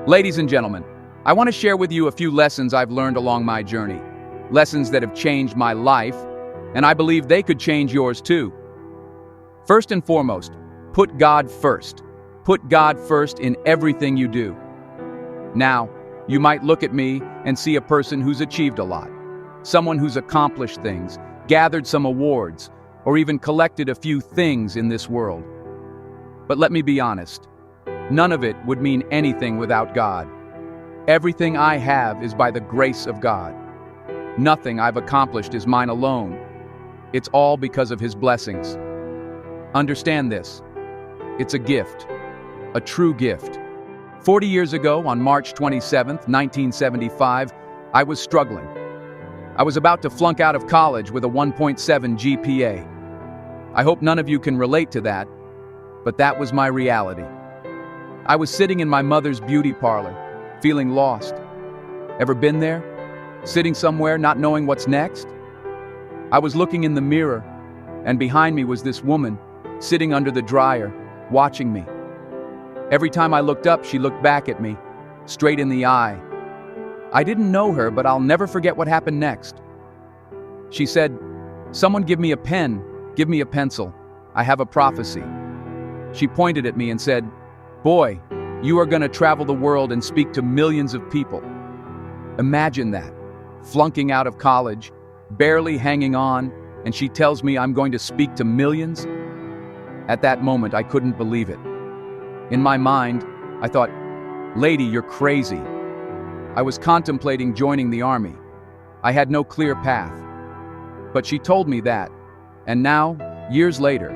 Ladies and gentlemen, I want to share with you a few lessons I've learned along my journey. Lessons that have changed my life, and I believe they could change yours too. First and foremost, put God first. Put God first in everything you do. Now, you might look at me and see a person who's achieved a lot. Someone who's accomplished things, gathered some awards, or even collected a few things in this world. But let me be honest, none of it would mean anything without God. Everything I have is by the grace of God. Nothing I've accomplished is mine alone. It's all because of His blessings. Understand this. It's a gift, a true gift. 40 years ago, on March 27th, 1975, I was struggling. I was about to flunk out of college with a 1.7 GPA. I hope none of you can relate to that, but that was my reality. I was sitting in my mother's beauty parlor, feeling lost. Ever been there? Sitting somewhere, not knowing what's next? I was looking in the mirror, and behind me was this woman, sitting under the dryer, watching me. Every time I looked up, she looked back at me, straight in the eye. I didn't know her, but I'll never forget what happened next. She said, "Someone give me a pen, give me a pencil. I have a prophecy." She pointed at me and said, "Boy, you are going to travel the world and speak to millions of people." Imagine that, flunking out of college, barely hanging on, and she tells me I'm going to speak to millions? At that moment, I couldn't believe it. In my mind, I thought, "Lady, you're crazy." I was contemplating joining the army. I had no clear path. But she told me that, and now, years later,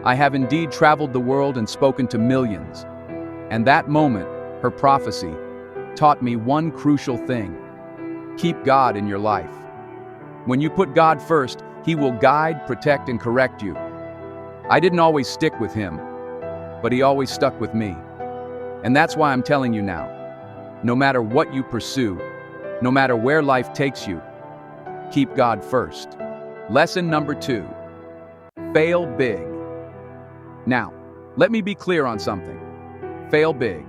I have indeed traveled the world and spoken to millions. And that moment, her prophecy, taught me one crucial thing. Keep God in your life. When you put God first, He will guide, protect, and correct you. I didn't always stick with Him, but He always stuck with me. And that's why I'm telling you now, no matter what you pursue, no matter where life takes you, keep God first. Lesson number 2, fail big. Now, let me be clear on something. Fail big.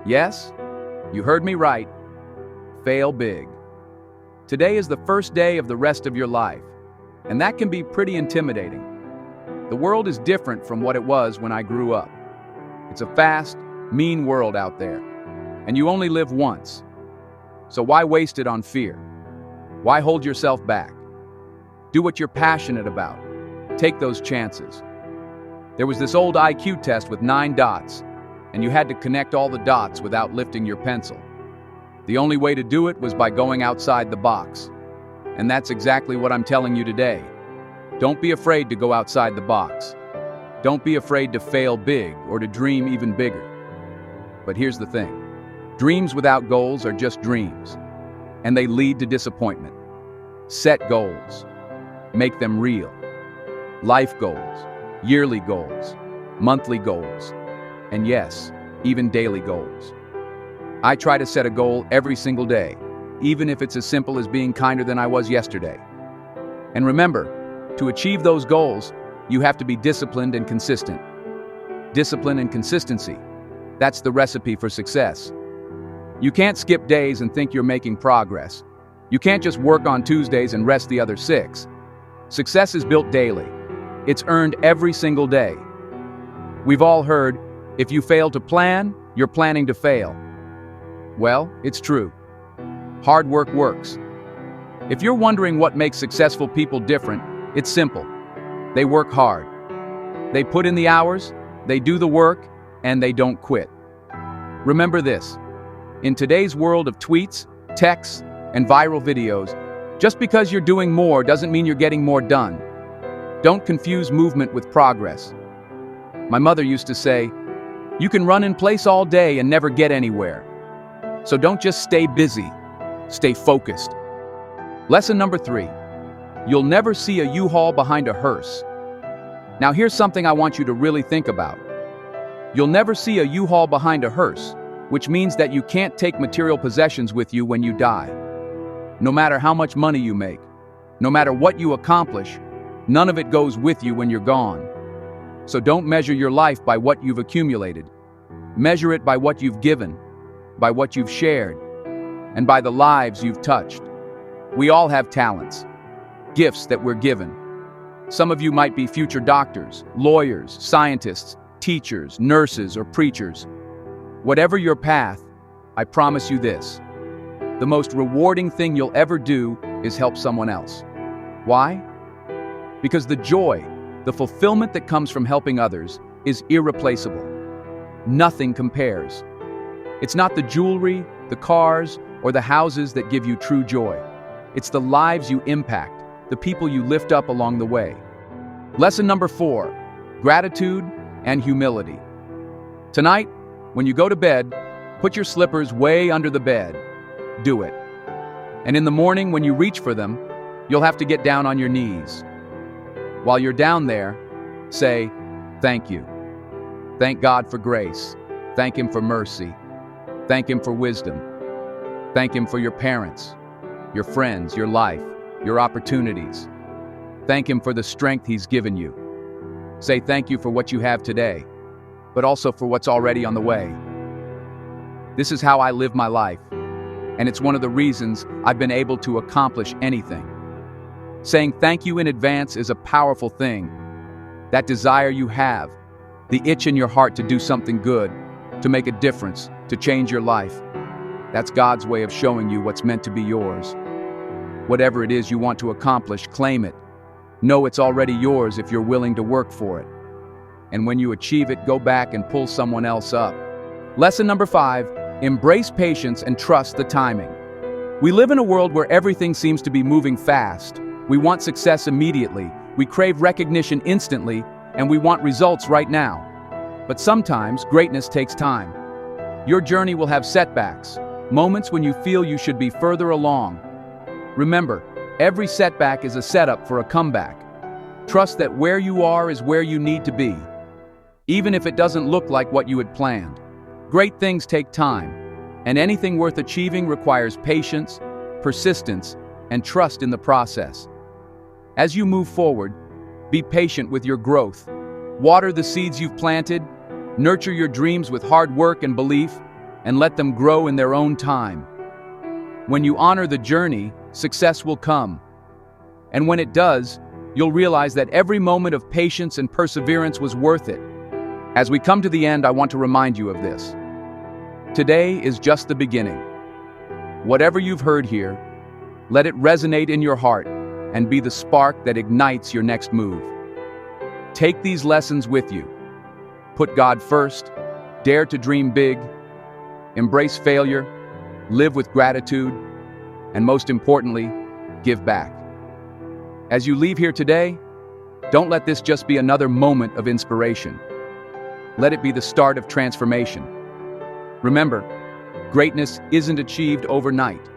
Yes, you heard me right. Fail big. Today is the first day of the rest of your life, and that can be pretty intimidating. The world is different from what it was when I grew up. It's a fast, mean world out there, and you only live once. So why waste it on fear? Why hold yourself back? Do what you're passionate about. Take those chances. There was this old IQ test with 9 dots, and you had to connect all the dots without lifting your pencil. The only way to do it was by going outside the box. And that's exactly what I'm telling you today. Don't be afraid to go outside the box. Don't be afraid to fail big or to dream even bigger. But here's the thing. Dreams without goals are just dreams, and they lead to disappointment. Set goals. Make them real. Life goals, yearly goals, monthly goals, and yes, even daily goals. I try to set a goal every single day, even if it's as simple as being kinder than I was yesterday. And remember, to achieve those goals, you have to be disciplined and consistent. Discipline and consistency. That's the recipe for success. You can't skip days and think you're making progress. You can't just work on Tuesdays and rest the other 6. Success is built daily. It's earned every single day. We've all heard, if you fail to plan, you're planning to fail. Well, it's true. Hard work works. If you're wondering what makes successful people different, it's simple. They work hard. They put in the hours, they do the work, and they don't quit. Remember this. In today's world of tweets, texts, and viral videos, just because you're doing more doesn't mean you're getting more done. Don't confuse movement with progress. My mother used to say, "You can run in place all day and never get anywhere." So don't just stay busy, stay focused. Lesson number 3, you'll never see a U-Haul behind a hearse. Now here's something I want you to really think about. You'll never see a U-Haul behind a hearse, which means that you can't take material possessions with you when you die. No matter how much money you make, no matter what you accomplish, none of it goes with you when you're gone. So don't measure your life by what you've accumulated. Measure it by what you've given. by what you've shared, and by the lives you've touched. We all have talents, gifts that we're given. Some of you might be future doctors, lawyers, scientists, teachers, nurses, or preachers. Whatever your path, I promise you this: the most rewarding thing you'll ever do is help someone else. Why? Because the joy, the fulfillment that comes from helping others is irreplaceable. Nothing compares. It's not the jewelry, the cars, or the houses that give you true joy. It's the lives you impact, the people you lift up along the way. Lesson number 4, gratitude and humility. Tonight, when you go to bed, put your slippers way under the bed. Do it. And in the morning, when you reach for them, you'll have to get down on your knees. While you're down there, say, thank you. Thank God for grace. Thank Him for mercy. Thank Him for wisdom. Thank Him for your parents, your friends, your life, your opportunities. Thank Him for the strength He's given you. Say thank you for what you have today, but also for what's already on the way. This is how I live my life, and it's one of the reasons I've been able to accomplish anything. Saying thank you in advance is a powerful thing. That desire you have, the itch in your heart to do something good, to make a difference, to change your life. That's God's way of showing you what's meant to be yours. Whatever it is you want to accomplish, claim it. Know it's already yours if you're willing to work for it. And when you achieve it, go back and pull someone else up. Lesson number 5, embrace patience and trust the timing. We live in a world where everything seems to be moving fast. We want success immediately, we crave recognition instantly, and we want results right now. But sometimes greatness takes time. Your journey will have setbacks, moments when you feel you should be further along. Remember, every setback is a setup for a comeback. Trust that where you are is where you need to be, even if it doesn't look like what you had planned. Great things take time, and anything worth achieving requires patience, persistence, and trust in the process. As you move forward, be patient with your growth. Water the seeds you've planted, nurture your dreams with hard work and belief, and let them grow in their own time. When you honor the journey, success will come. And when it does, you'll realize that every moment of patience and perseverance was worth it. As we come to the end, I want to remind you of this. Today is just the beginning. Whatever you've heard here, let it resonate in your heart and be the spark that ignites your next move. Take these lessons with you. Put God first, dare to dream big, embrace failure, live with gratitude, and most importantly, give back. As you leave here today, don't let this just be another moment of inspiration. Let it be the start of transformation. Remember, greatness isn't achieved overnight.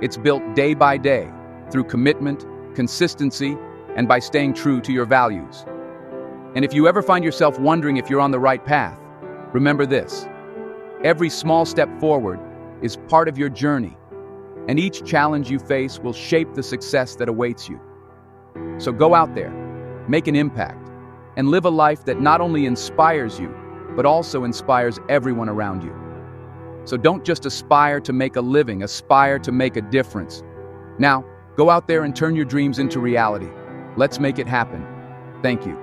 It's built day by day, through commitment, consistency, and by staying true to your values. And if you ever find yourself wondering if you're on the right path, remember this: every small step forward is part of your journey, and each challenge you face will shape the success that awaits you. So go out there, make an impact, and live a life that not only inspires you, but also inspires everyone around you. So don't just aspire to make a living, aspire to make a difference. Now, go out there and turn your dreams into reality. Let's make it happen. Thank you.